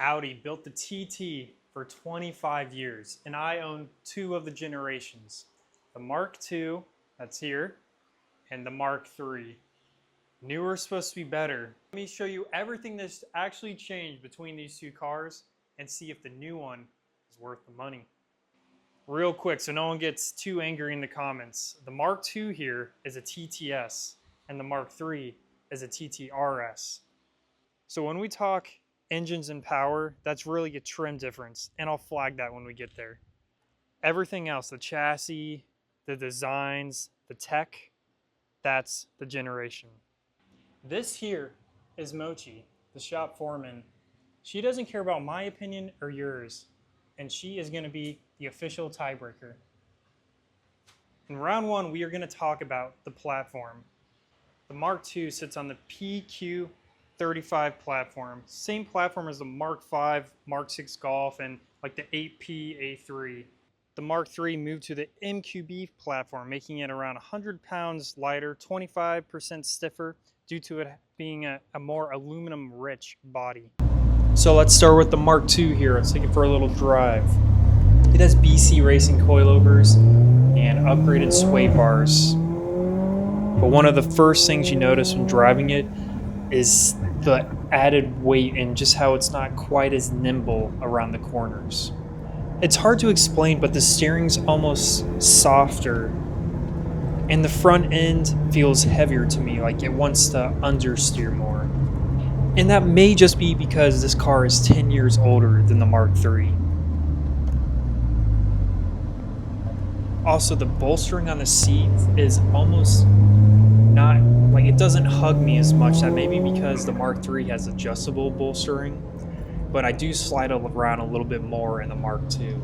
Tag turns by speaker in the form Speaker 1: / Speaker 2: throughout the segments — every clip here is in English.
Speaker 1: Audi built the TT for 25 years, and I own two of the generations. The Mark II, that's here, and the Mark III. Newer is supposed to be better. Let me show you everything that's actually changed between these two cars and see if the new one is worth the money. Real quick, so no one gets too angry in the comments. The Mark II here is a TTS, and the Mark III is a TTRS. So when we talk engines and power, that's really a trim difference, and I'll flag that when we get there. Everything else, the chassis, the designs, the tech, that's the generation. This here is Mochi, the shop foreman. She doesn't care about my opinion or yours, and she is going to be the official tiebreaker. In round one, we are going to talk about the platform. The Mark II sits on the PQ35 platform, same platform as the Mark V, Mark VI Golf, and like the 8P A3. The Mark III moved to the MQB platform, making it around 100 pounds lighter, 25% stiffer, due to it being a more aluminum-rich body. So let's start with the Mark II here. Let's take it for a little drive. It has BC Racing coilovers and upgraded sway bars. But one of the first things you notice when driving it is the added weight and just how it's not quite as nimble around the corners. It's hard to explain, but the steering's almost softer, and the front end feels heavier to me, like it wants to understeer more. And that may just be because this car is 10 years older than the Mark III. Also, the bolstering on the seat is almost not, like it doesn't hug me as much. That may be because the Mark III has adjustable bolstering, but I do slide around a little bit more in the Mark II.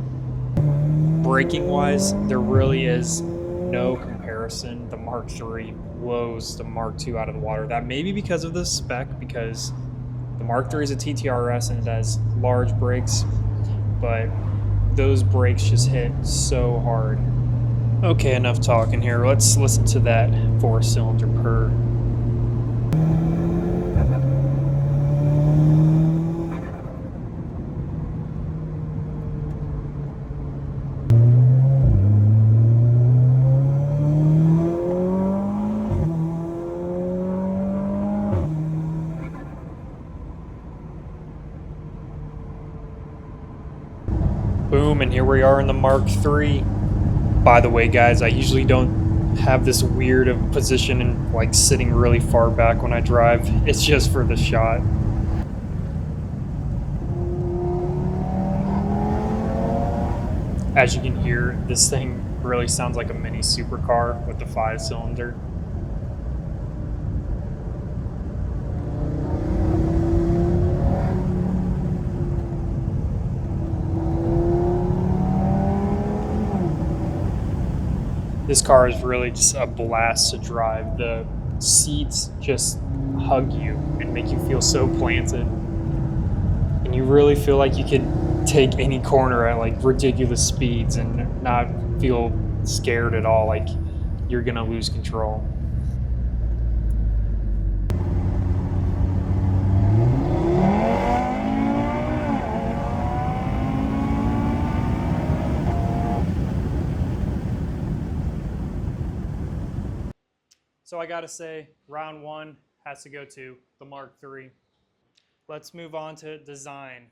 Speaker 1: Braking wise, there really is no comparison. The Mark III blows the Mark II out of the water. That may be because of the spec, because the Mark III is a TTRS and it has large brakes, but those brakes just hit so hard. Okay, enough talking here. Let's listen to that 4-cylinder purr. Boom, and here we are in the Mark III. By the way, guys, I usually don't have this weird of position and like sitting really far back when I drive. It's just for the shot. As you can hear, this thing really sounds like a mini supercar with the 5-cylinder. This car is really just a blast to drive. The seats just hug you and make you feel so planted. And you really feel like you could take any corner at like ridiculous speeds and not feel scared at all, like you're gonna lose control. So I gotta say, round one has to go to the Mark III. Let's move on to design.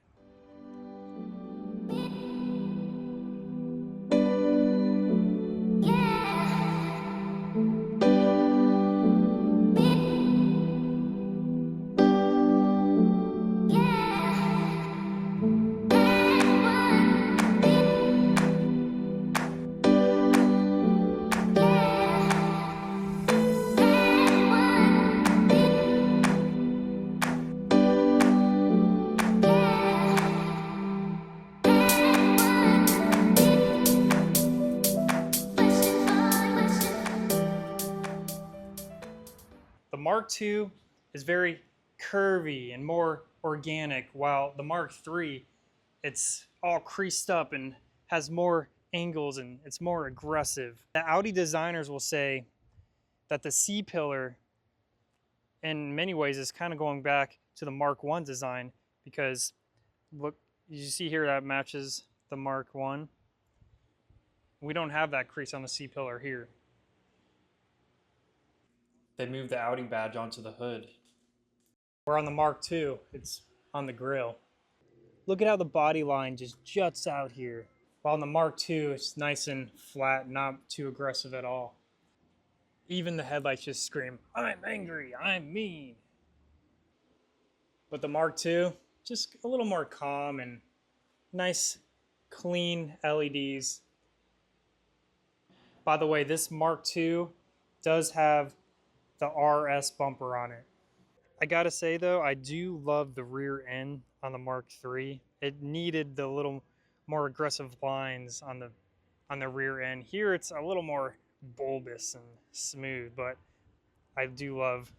Speaker 1: The Mark II is very curvy and more organic, while the Mark III, it's all creased up and has more angles and it's more aggressive. The Audi designers will say that the C-pillar in many ways is kind of going back to the Mark I design, because Look, you see here that matches the Mark 1. We don't have that crease on the C-pillar here. They moved the Audi badge onto the hood. We're on the Mark 2. It's on the grill. Look at how the body line just juts out here. While on the Mark II, it's nice and flat, not too aggressive at all. Even the headlights just scream, "I'm angry, I'm mean." But the Mark II, just a little more calm and nice, clean LEDs. By the way, this Mark II does have the RS bumper on it. I gotta say though, I do love the rear end on the Mark III. It needed the little more aggressive lines on the rear end. Here it's a little more bulbous and smooth, but I do love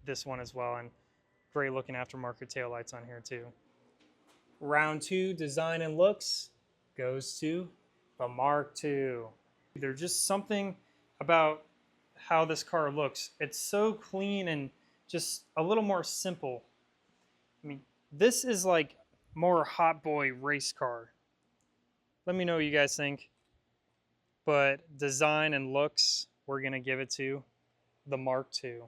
Speaker 1: this one as well, and great looking aftermarket taillights on here too. Round 2 design and looks goes to the Mark II. There's just something about how this car looks. It's so clean and just a little more simple. I mean, this is like more hot boy race car. Let me know what you guys think. But design and looks, we're gonna give it to the Mark II.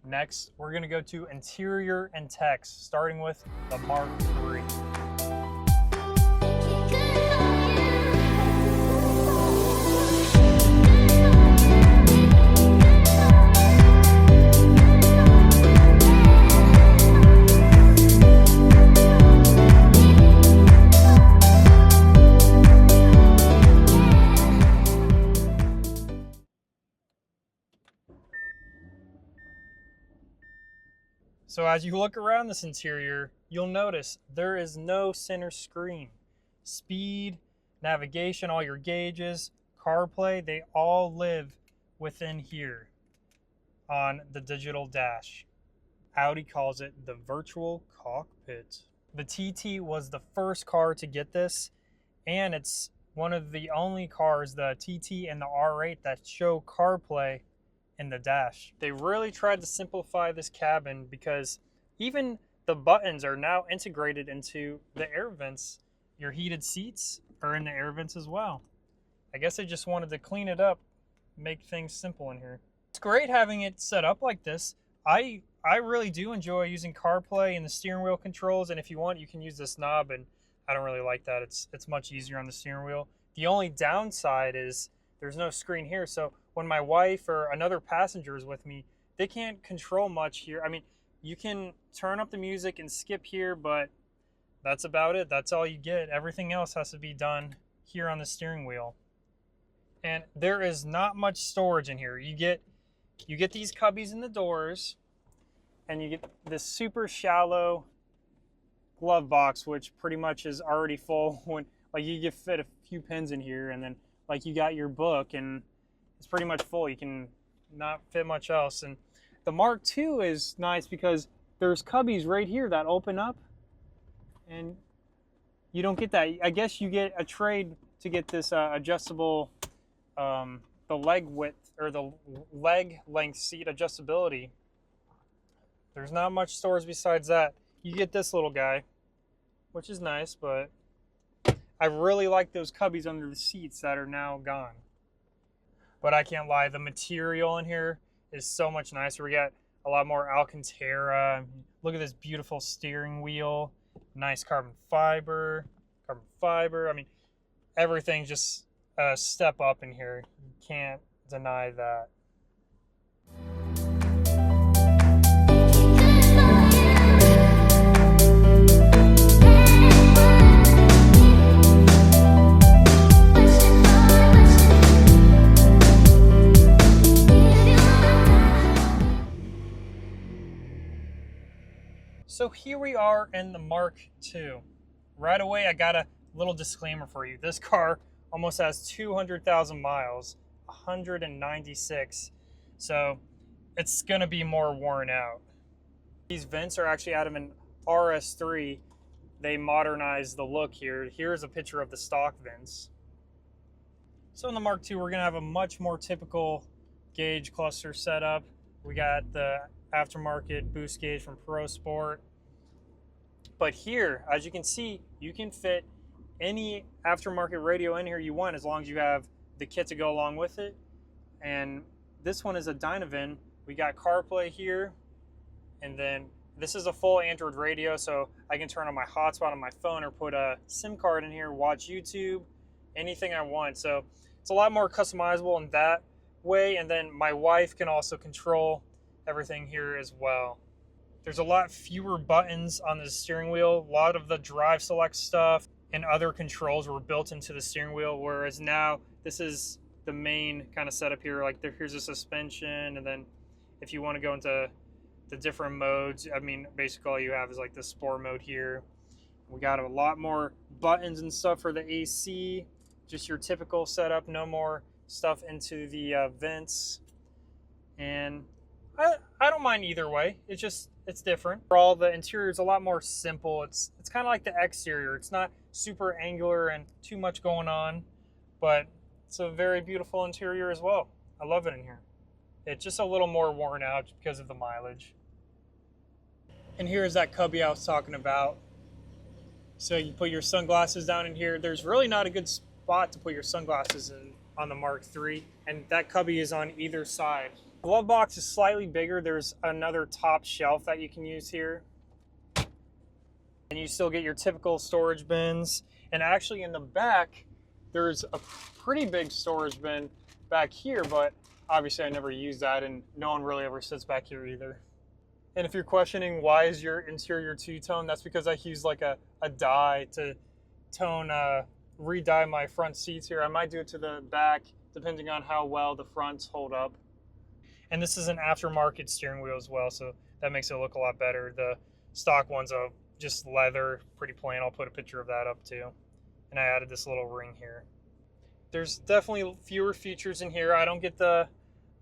Speaker 1: Next, we're gonna go to interior and text, starting with the Mark III. So as you look around this interior, you'll notice there is no center screen. Speed, navigation, all your gauges, CarPlay, they all live within here on the digital dash. Audi calls it the Virtual Cockpit. The TT was the first car to get this, and it's one of the only cars, the TT and the R8, that show CarPlay in the dash. They really tried to simplify this cabin because even the buttons are now integrated into the air vents. Your heated seats are in the air vents as well. I guess they just wanted to clean it up, make things simple in here. It's great having it set up like this. I really do enjoy using CarPlay and the steering wheel controls, and if you want, you can use this knob, and I don't really like that. It's much easier on the steering wheel. The only downside is there's no screen here, so when my wife or another passenger is with me, they can't control much here. I mean, you can turn up the music and skip here, but that's about it. That's all you get. Everything else has to be done here on the steering wheel. And there is not much storage in here. You get these cubbies in the doors, and you get this super shallow glove box, which pretty much is already full. When like you can fit a few pins in here, and then like you got your book, and it's pretty much full. You can not fit much else. And the Mark II is nice because there's cubbies right here that open up, and you don't get that. I guess you get a trade to get this adjustable, the leg width or the leg length seat adjustability. There's not much storage besides that. You get this little guy, which is nice, but I really like those cubbies under the seats that are now gone. But I can't lie, the material in here is so much nicer. We got a lot more Alcantara. Look at this beautiful steering wheel. Nice carbon fiber. I mean, everything's just a step up in here. You can't deny that. So here we are in the Mark II. Right away, I got a little disclaimer for you. This car almost has 200,000 miles, 196. So it's gonna be more worn out. These vents are actually out of an RS3. They modernized the look here. Here's a picture of the stock vents. So in the Mark II, we're gonna have a much more typical gauge cluster setup. We got the aftermarket boost gauge from Pro Sport. But here, as you can see, you can fit any aftermarket radio in here you want as long as you have the kit to go along with it. And this one is a Dynavan. We got CarPlay here, and then this is a full Android radio, so I can turn on my hotspot on my phone or put a SIM card in here, watch YouTube, anything I want. So it's a lot more customizable in that way. And then my wife can also control everything here as well. There's a lot fewer buttons on the steering wheel. A lot of the drive select stuff and other controls were built into the steering wheel, whereas now this is the main kind of setup here. Like here's a suspension, and then if you want to go into the different modes, I mean, basically all you have is like the sport mode here. We got a lot more buttons and stuff for the AC, just your typical setup, no more stuff into the vents. And I don't mind either way. It's different. Overall, the interior is a lot more simple. It's kind of like the exterior. It's not super angular and too much going on, but it's a very beautiful interior as well. I love it in here. It's just a little more worn out because of the mileage. And here's that cubby I was talking about. So you put your sunglasses down in here. There's really not a good spot to put your sunglasses in on the Mark III, and that cubby is on either side. The glove box is slightly bigger. There's another top shelf that you can use here. And you still get your typical storage bins. And actually in the back, there's a pretty big storage bin back here, but obviously I never use that, and no one really ever sits back here either. And if you're questioning why is your interior two-tone, that's because I use like a dye to tone, re-dye my front seats here. I might do it to the back depending on how well the fronts hold up. And this is an aftermarket steering wheel as well, so that makes it look a lot better. The stock one's just leather, pretty plain. I'll put a picture of that up too. And I added this little ring here. There's definitely fewer features in here. I don't get the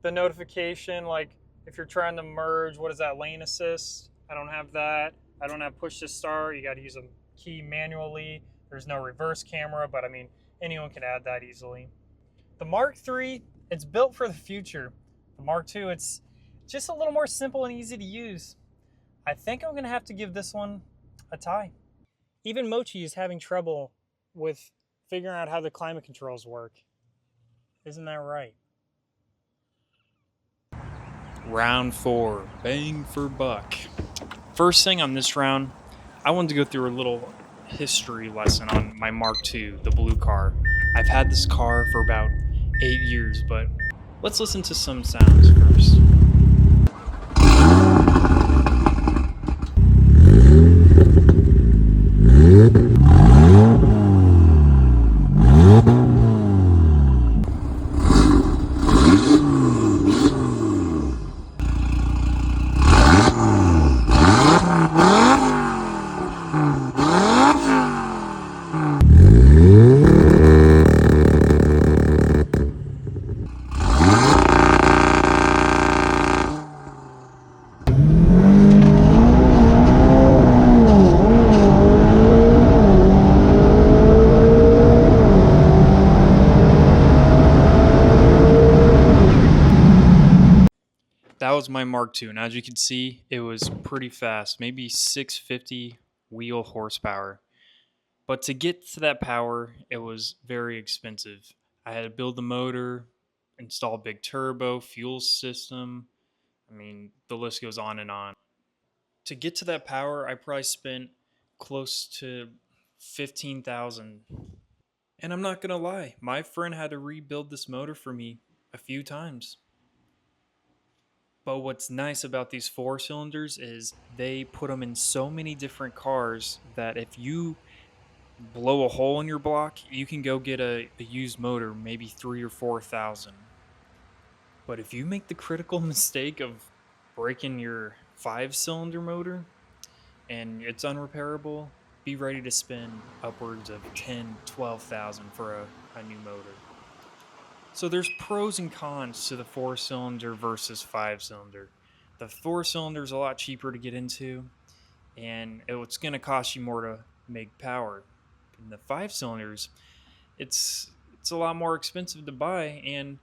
Speaker 1: notification, like if you're trying to merge, what is that, lane assist? I don't have that. I don't have push to start. You got to use a key manually. There's no reverse camera, but I mean, anyone can add that easily. The Mark III, it's built for the future. The Mark II, it's just a little more simple and easy to use. I think I'm gonna have to give this one a tie. Even Mochi is having trouble with figuring out how the climate controls work. Isn't that right? Round 4, bang for buck. First thing on this round, I wanted to go through a little history lesson on my Mark II, the blue car. I've had this car for about 8 years, but let's listen to some sounds first. That was my Mark II, and as you can see, it was pretty fast, maybe 650 wheel horsepower. But to get to that power, it was very expensive. I had to build the motor, install big turbo, fuel system. I mean, the list goes on and on. To get to that power, I probably spent close to $15,000. And I'm not gonna lie, my friend had to rebuild this motor for me a few times. But what's nice about these 4-cylinders is they put them in so many different cars that if you blow a hole in your block, you can go get a used motor, maybe 3,000 or 4,000. But if you make the critical mistake of breaking your 5-cylinder motor and it's unrepairable, be ready to spend upwards of 10,000, 12,000 for a new motor. So there's pros and cons to the 4-cylinder versus 5-cylinder. The 4-cylinder is a lot cheaper to get into, and it's going to cost you more to make power. In the 5-cylinders, it's a lot more expensive to buy, and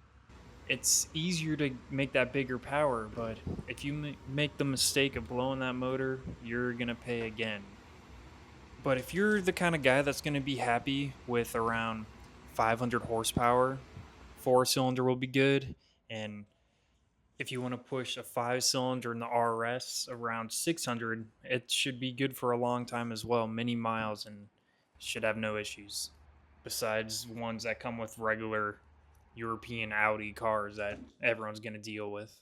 Speaker 1: it's easier to make that bigger power. But if you make the mistake of blowing that motor, you're going to pay again. But if you're the kind of guy that's going to be happy with around 500 horsepower, 4-cylinder will be good. And if you want to push a 5-cylinder in the RS around 600, it should be good for a long time as well, many miles, and should have no issues. Besides ones that come with regular European Audi cars that everyone's going to deal with.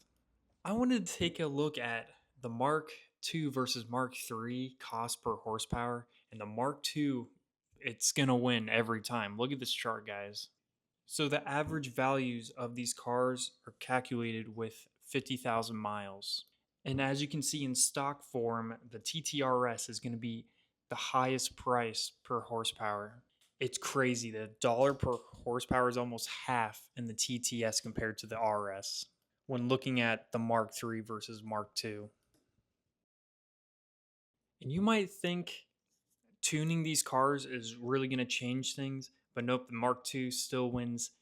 Speaker 1: I wanted to take a look at the Mark II versus Mark III cost per horsepower, and the Mark II, it's going to win every time. Look at this chart, guys. So the average values of these cars are calculated with 50,000 miles. And as you can see in stock form, the TTRS is going to be the highest price per horsepower. It's crazy. The dollar per horsepower is almost half in the TTS compared to the RS when looking at the Mark III versus Mark II. And you might think tuning these cars is really going to change things, but nope, the Mark II still wins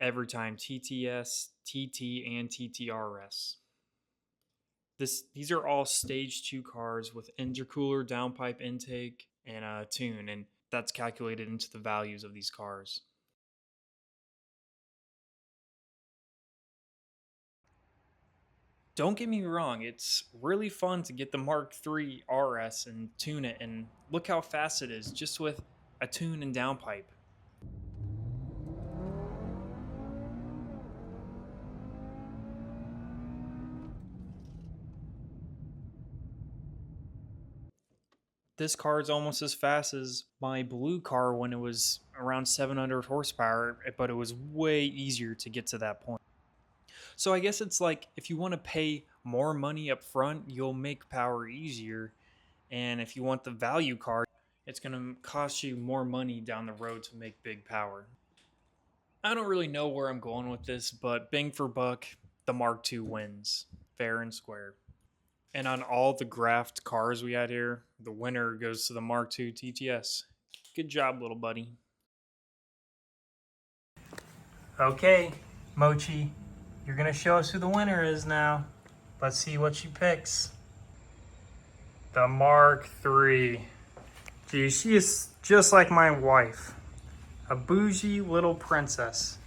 Speaker 1: every time. TTS, TT, and TTRS. These are all stage 2 cars with intercooler, downpipe intake, and a tune, and that's calculated into the values of these cars. Don't get me wrong, it's really fun to get the Mark III RS and tune it, and look how fast it is just with a tune and downpipe. This car is almost as fast as my blue car when it was around 700 horsepower, but it was way easier to get to that point. So I guess it's like if you want to pay more money up front, you'll make power easier. And if you want the value car, it's going to cost you more money down the road to make big power. I don't really know where I'm going with this, but bang for buck, the Mark II wins, fair and square. And on all the graphed cars we had here, the winner goes to the Mark II TTS. Good job, little buddy. Okay, Mochi, you're going to show us who the winner is now. Let's see what she picks. The Mark III. Gee, she is just like my wife. A bougie little princess.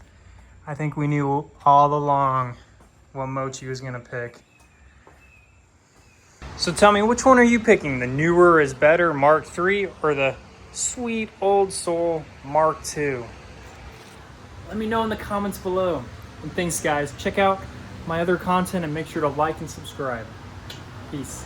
Speaker 1: I think we knew all along what Mochi was going to pick. So tell me, which one are you picking? The newer is better Mark III or the sweet old soul Mark II? Let me know in the comments below. And thanks, guys. Check out my other content and make sure to like and subscribe. Peace.